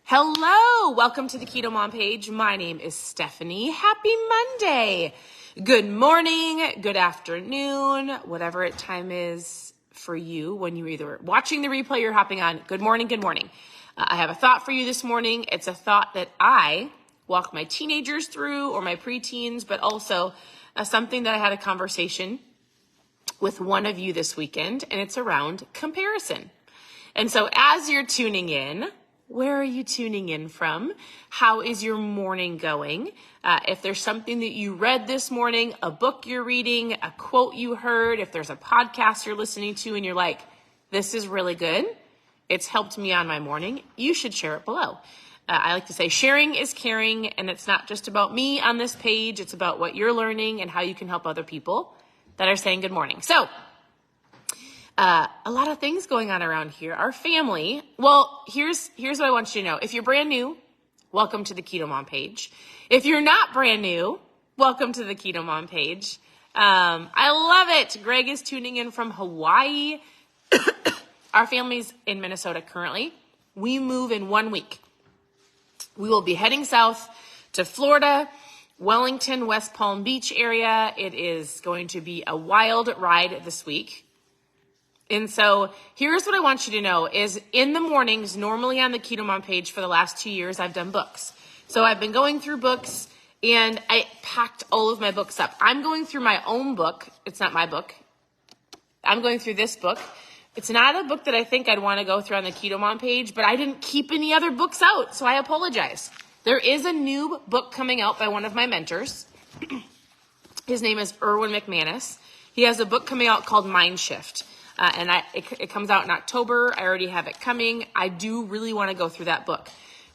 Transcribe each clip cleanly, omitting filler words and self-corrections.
Hello, welcome to the KetoMom page. My name is Stephanie. Happy Monday. Good morning, good afternoon, whatever time is for you when you're either watching the replay or hopping on. Good morning, good morning. I have a thought for you this morning. It's a thought that I walk my teenagers through or my preteens, but also something that I had a conversation with one of you this weekend, and it's around comparison. And so as you're tuning in, where are you tuning in from? How is your morning going? If there's something that you read this morning, a book you're reading, a quote you heard, if there's a podcast you're listening to and you're like, this is really good, it's helped me on my morning, you should share it below. I like to say sharing is caring, and it's not just about me on this page. It's about what you're learning and how you can help other people that are saying good morning. So, a lot of things going on around here. Our family, well, here's what I want you to know. If you're brand new, welcome to the KetoMom page. If you're not brand new, welcome to the KetoMom page. I love it. Greg is tuning in from Hawaii. Our family's in Minnesota currently. We move in 1 week. We will be heading south to Florida, Wellington, West Palm Beach area. It is going to be a wild ride this week. And so here's what I want you to know is in the mornings, normally on the KetoMom page for the last 2 years, I've done books. So I've been going through books and I packed all of my books up. I'm going through my own book. It's not my book. I'm going through this book. It's not a book that I think I'd want to go through on the KetoMom page, but I didn't keep any other books out, so I apologize. There is a new book coming out by one of my mentors. His name is Erwin McManus. He has a book coming out called Mind Shift. It comes out in October. I already have it coming. I do really want to go through that book.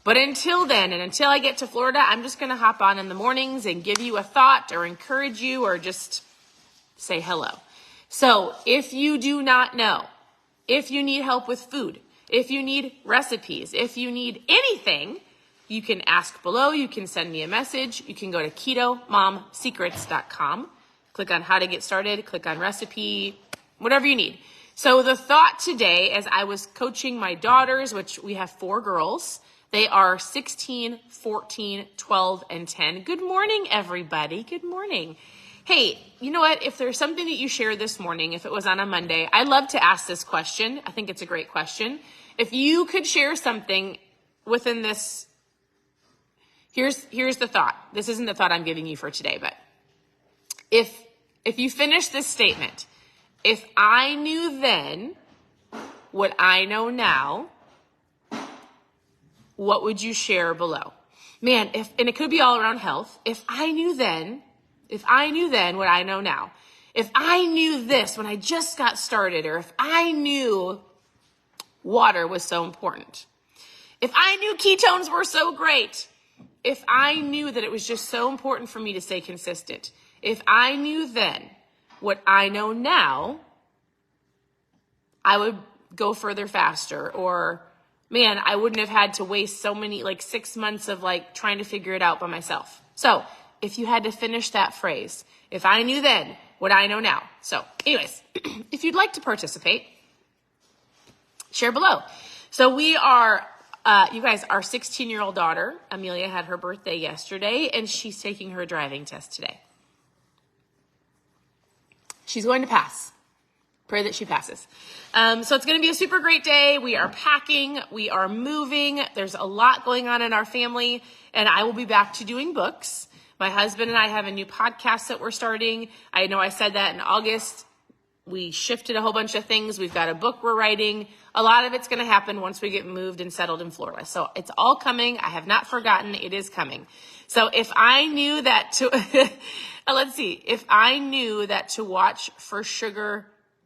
But until then, and until I get to Florida, I'm just going to hop on in the mornings and give you a thought or encourage you or just say hello. So if you do not know, if you need help with food, if you need recipes, if you need anything, you can ask below. You can send me a message. You can go to ketomomsecrets.com. Click on how to get started. Click on recipe, whatever you need. So the thought today, as I was coaching my daughters, which we have 4 girls, they are 16, 14, 12, and 10. Good morning, everybody. Good morning. Hey, you know what? If there's something that you shared this morning, if it was on a Monday, I'd love to ask this question. I think it's a great question. If you could share something within this, here's the thought. This isn't the thought I'm giving you for today, but if you finish this statement, if I knew then what I know now, what would you share below? Man, and it could be all around health. If I knew then what I know now, if I knew this when I just got started, or if I knew water was so important, if I knew ketones were so great, if I knew that it was just so important for me to stay consistent, if I knew then what I know now, I would go further faster, or man, I wouldn't have had to waste so many, 6 months of trying to figure it out by myself. So if you had to finish that phrase, if I knew then what I know now. So anyways, if you'd like to participate, share below. So we are, you guys, our 16-year-old daughter, Amelia, had her birthday yesterday, and she's taking her driving test today. She's going to pass. Pray that she passes. So it's going to be a super great day. We are packing. We are moving. There's a lot going on in our family, and I will be back to doing books. My husband and I have a new podcast that we're starting. I know I said that in August. We shifted a whole bunch of things. We've got a book we're writing. A lot of it's going to happen once we get moved and settled in Florida. So it's all coming. I have not forgotten. It is coming. So if I knew that let's see, if I knew that to watch for sugar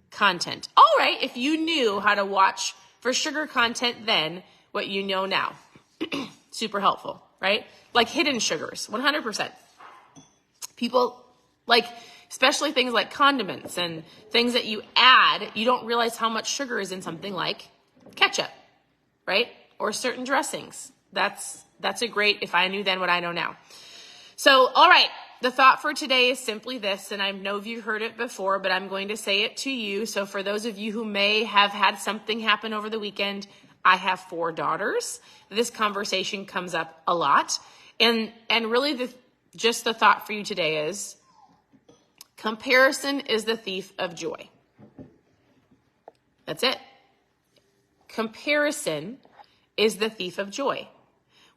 content. All right, if you knew how to watch for sugar content then, what you know now. Super helpful, right? Like hidden sugars, 100%. People, especially things like condiments and things that you add, you don't realize how much sugar is in something like ketchup, right? Or certain dressings. That's a great, if I knew then what I know now. So, all right. The thought for today is simply this, and I know you've heard it before, but I'm going to say it to you. So for those of you who may have had something happen over the weekend, I have 4 daughters. This conversation comes up a lot. And really just the thought for you today is comparison is the thief of joy. That's it. Comparison is the thief of joy.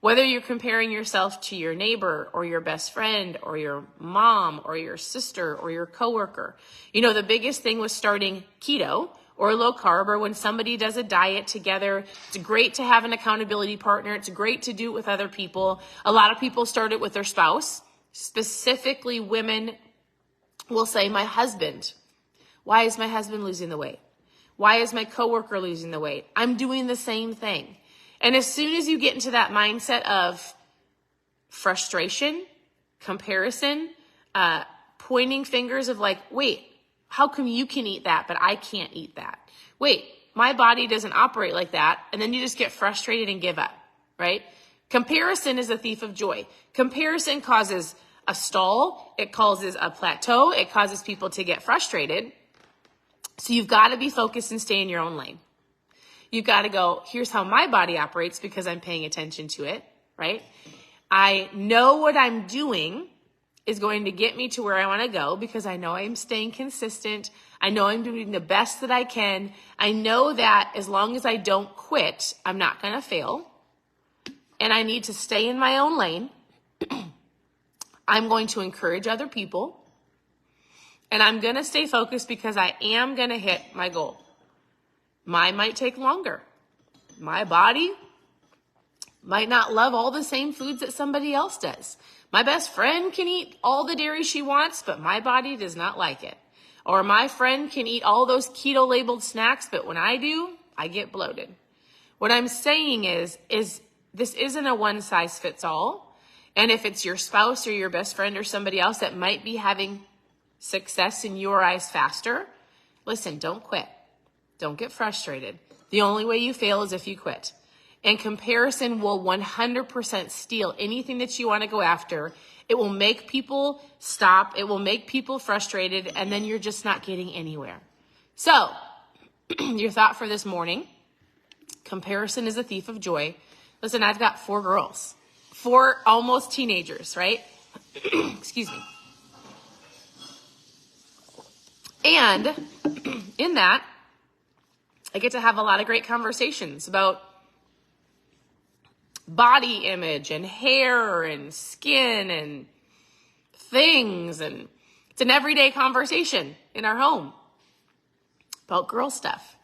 Whether you're comparing yourself to your neighbor or your best friend or your mom or your sister or your coworker. The biggest thing was starting keto or low carb, or when somebody does a diet together. It's great to have an accountability partner. It's great to do it with other people. A lot of people start it with their spouse. Specifically, women will say, my husband. Why is my husband losing the weight? Why is my coworker losing the weight? I'm doing the same thing. And as soon as you get into that mindset of frustration, comparison, pointing fingers of like, wait, how come you can eat that, but I can't eat that? Wait, my body doesn't operate like that. And then you just get frustrated and give up, right? Comparison is a thief of joy. Comparison causes a stall. It causes a plateau. It causes people to get frustrated. So you've got to be focused and stay in your own lane. You've got to go, here's how my body operates because I'm paying attention to it, right? I know what I'm doing is going to get me to where I want to go because I know I'm staying consistent. I know I'm doing the best that I can. I know that as long as I don't quit, I'm not going to fail. And I need to stay in my own lane. I'm going to encourage other people. And I'm going to stay focused because I am going to hit my goal. Mine might take longer. My body might not love all the same foods that somebody else does. My best friend can eat all the dairy she wants, but my body does not like it. Or my friend can eat all those keto labeled snacks, but when I do, I get bloated. What I'm saying is this isn't a one size fits all. And if it's your spouse or your best friend or somebody else that might be having success in your eyes faster, listen, don't quit. Don't get frustrated. The only way you fail is if you quit. And comparison will 100% steal anything that you want to go after. It will make people stop. It will make people frustrated, and then you're just not getting anywhere. So, your thought for this morning, comparison is a thief of joy. Listen, I've got 4 girls, 4 almost teenagers, right? Excuse me. And in that, I get to have a lot of great conversations about body image and hair and skin and things. And it's an everyday conversation in our home about girl stuff.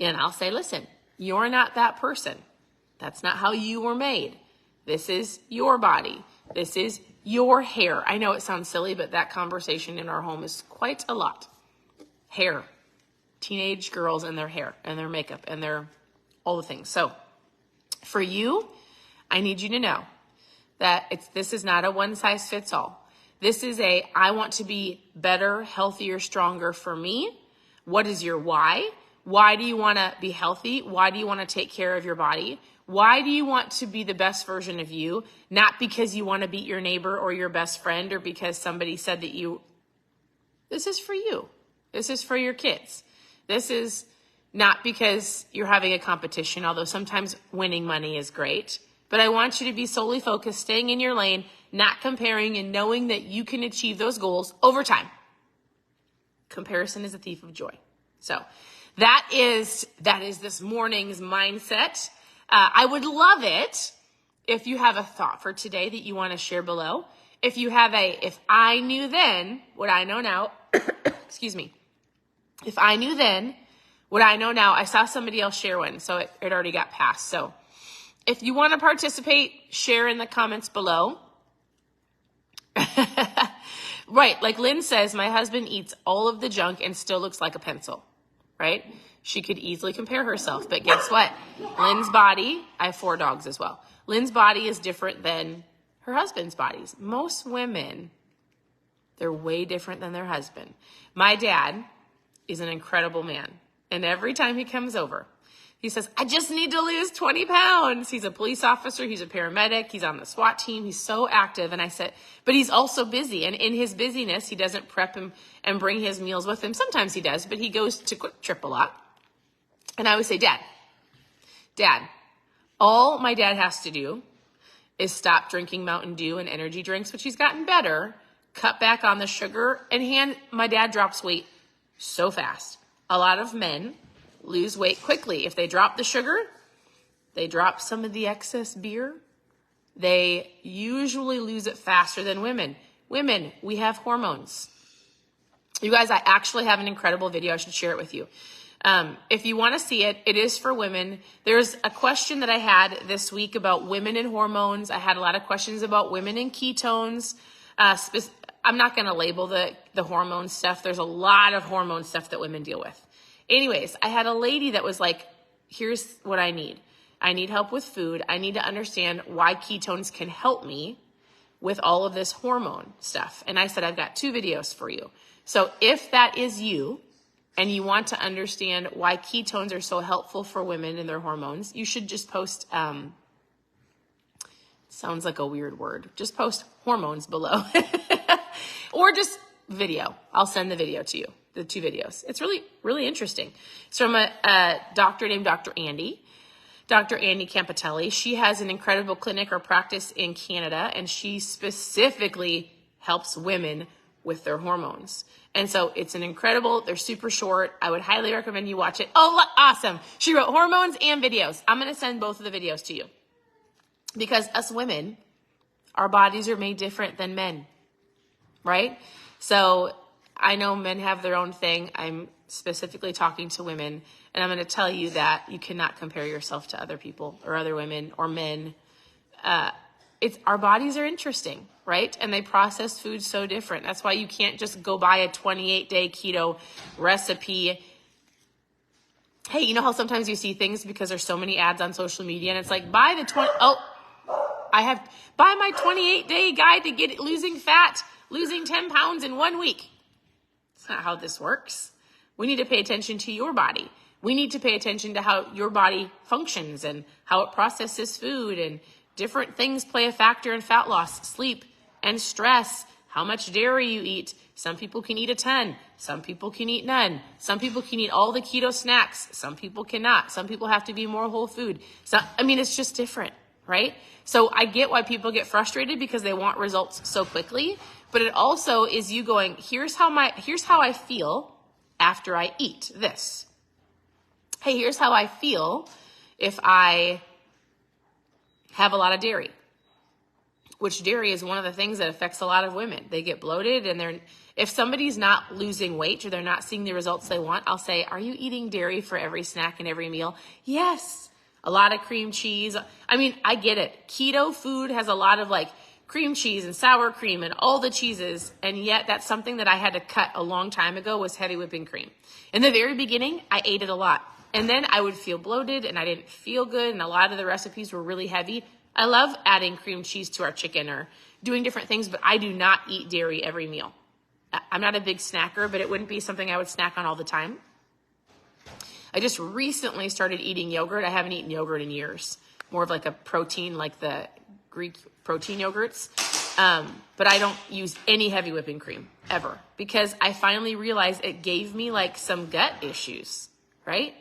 And I'll say, listen, you're not that person. That's not how you were made. This is your body. This is your hair. I know it sounds silly, but that conversation in our home is quite a lot. Hair. Teenage girls and their hair and their makeup and their all the things. So for you, I need you to know that this is not a one size fits all. This is I want to be better, healthier, stronger for me. What is your why? Why do you want to be healthy? Why do you want to take care of your body? Why do you want to be the best version of you? Not because you want to beat your neighbor or your best friend or because somebody said that this is for you. This is for your kids. This is not because you're having a competition, although sometimes winning money is great. But I want you to be solely focused, staying in your lane, not comparing, and knowing that you can achieve those goals over time. Comparison is a thief of joy. So that is this morning's mindset. I would love it if you have a thought for today that you want to share below. If you have if I knew then what I know now, excuse me. If I knew then what I know now, I saw somebody else share one, so it already got passed. So if you want to participate, share in the comments below. Right, like Lynn says, my husband eats all of the junk and still looks like a pencil, right? She could easily compare herself, but guess what? Lynn's body, I have 4 dogs as well. Lynn's body is different than her husband's bodies. Most women, they're way different than their husband. My dad is an incredible man. And every time he comes over, he says, I just need to lose 20 pounds. He's a police officer. He's a paramedic. He's on the SWAT team. He's so active. And I said, but he's also busy. And in his busyness, he doesn't prep him and bring his meals with him. Sometimes he does, but he goes to Quick Trip a lot. And I would say, Dad, Dad. All my dad has to do is stop drinking Mountain Dew and energy drinks, which he's gotten better, cut back on the sugar, and my dad drops weight so fast. A lot of men lose weight quickly. If they drop the sugar, they drop some of the excess beer, they usually lose it faster than women. Women, we have hormones. You guys, I actually have an incredible video. I should share it with you. If you want to see it, it is for women. There's a question that I had this week about women and hormones. I had a lot of questions about women and ketones. I'm not going to label the hormone stuff. There's a lot of hormone stuff that women deal with. Anyways, I had a lady that was like, here's what I need. I need help with food. I need to understand why ketones can help me with all of this hormone stuff. And I said, I've got 2 videos for you. So if that is you and you want to understand why ketones are so helpful for women and their hormones, you should just post, sounds like a weird word, just post hormones below or just video. I'll send the video to you, the 2 videos. It's really, really interesting. It's from a doctor named Dr. Andy Campitelli. She has an incredible clinic or practice in Canada, and she specifically helps women with their hormones. And so it's they're super short. I would highly recommend you watch it. Oh, awesome. She wrote hormones and videos. I'm going to send both of the videos to you because us women, our bodies are made different than men, right? So I know men have their own thing. I'm specifically talking to women, and I'm going to tell you that you cannot compare yourself to other people or other women or men. Our bodies are interesting, right? And they process food so different. That's why you can't just go buy a 28-day keto recipe. Hey, you know how sometimes you see things because there's so many ads on social media and it's like, buy my 28-day guide to losing 10 pounds in 1 week. It's not how this works. We need to pay attention to your body. We need to pay attention to how your body functions and how it processes food, and different things play a factor in fat loss, sleep, and stress, how much dairy you eat. Some people can eat a ton. Some people can eat none. Some people can eat all the keto snacks. Some people cannot. Some people have to be more whole food. It's just different, right? So I get why people get frustrated because they want results so quickly, but it also is you going, here's how I feel after I eat this. Hey, here's how I feel if I have a lot of dairy, which dairy is one of the things that affects a lot of women. They get bloated, and if somebody's not losing weight or they're not seeing the results they want, I'll say, are you eating dairy for every snack and every meal? Yes. A lot of cream cheese. I get it. Keto food has a lot of cream cheese and sour cream and all the cheeses. And yet that's something that I had to cut a long time ago, was heavy whipping cream. In the very beginning, I ate it a lot. And then I would feel bloated and I didn't feel good. And a lot of the recipes were really heavy. I love adding cream cheese to our chicken or doing different things, but I do not eat dairy every meal. I'm not a big snacker, but it wouldn't be something I would snack on all the time. I just recently started eating yogurt. I haven't eaten yogurt in years. More of like a protein, like the Greek protein yogurts. But I don't use any heavy whipping cream ever because I finally realized it gave me some gut issues, right?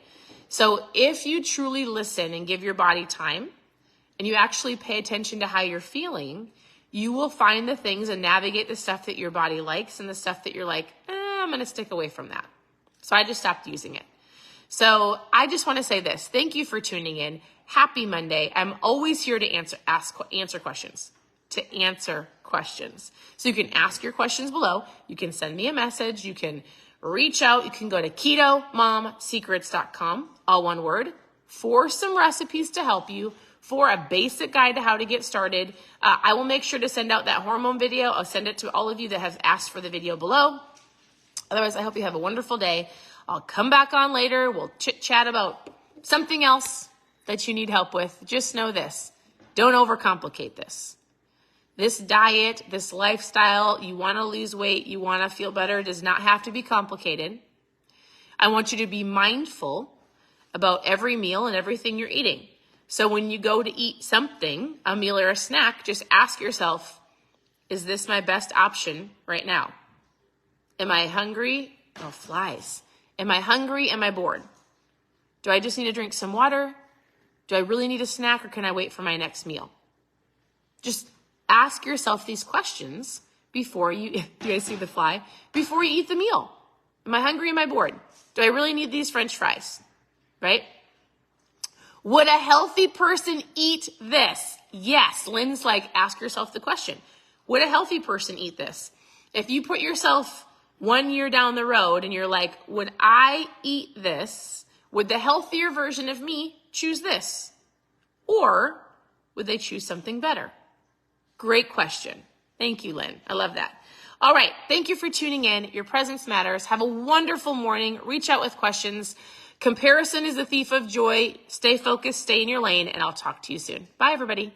So if you truly listen and give your body time and you actually pay attention to how you're feeling, you will find the things and navigate the stuff that your body likes and the stuff that you're like, I'm going to stick away from that. So I just stopped using it. So I just want to say this. Thank you for tuning in. Happy Monday. I'm always here to answer questions. So you can ask your questions below. You can send me a message. You can reach out. You can go to ketomomsecrets.com, all one word, for some recipes to help you, for a basic guide to how to get started. I will make sure to send out that hormone video. I'll send it to all of you that have asked for the video below. Otherwise, I hope you have a wonderful day. I'll come back on later. We'll chit chat about something else that you need help with. Just know this. Don't overcomplicate this. This diet, this lifestyle, you want to lose weight, you want to feel better, does not have to be complicated. I want you to be mindful about every meal and everything you're eating. So when you go to eat something, a meal or a snack, just ask yourself, is this my best option right now? Am I hungry? Oh, flies. Am I hungry? Am I bored? Do I just need to drink some water? Do I really need a snack or can I wait for my next meal? Just ask yourself these questions before you, do you guys see the fly? Before you eat the meal. Am I hungry? Am I bored? Do I really need these French fries? Right? Would a healthy person eat this? Yes. Lynn's like, ask yourself the question. Would a healthy person eat this? If you put yourself 1 year down the road and you're like, would I eat this? Would the healthier version of me choose this? Or would they choose something better? Great question. Thank you, Lynn. I love that. All right. Thank you for tuning in. Your presence matters. Have a wonderful morning. Reach out with questions. Comparison is the thief of joy. Stay focused, stay in your lane, and I'll talk to you soon. Bye, everybody.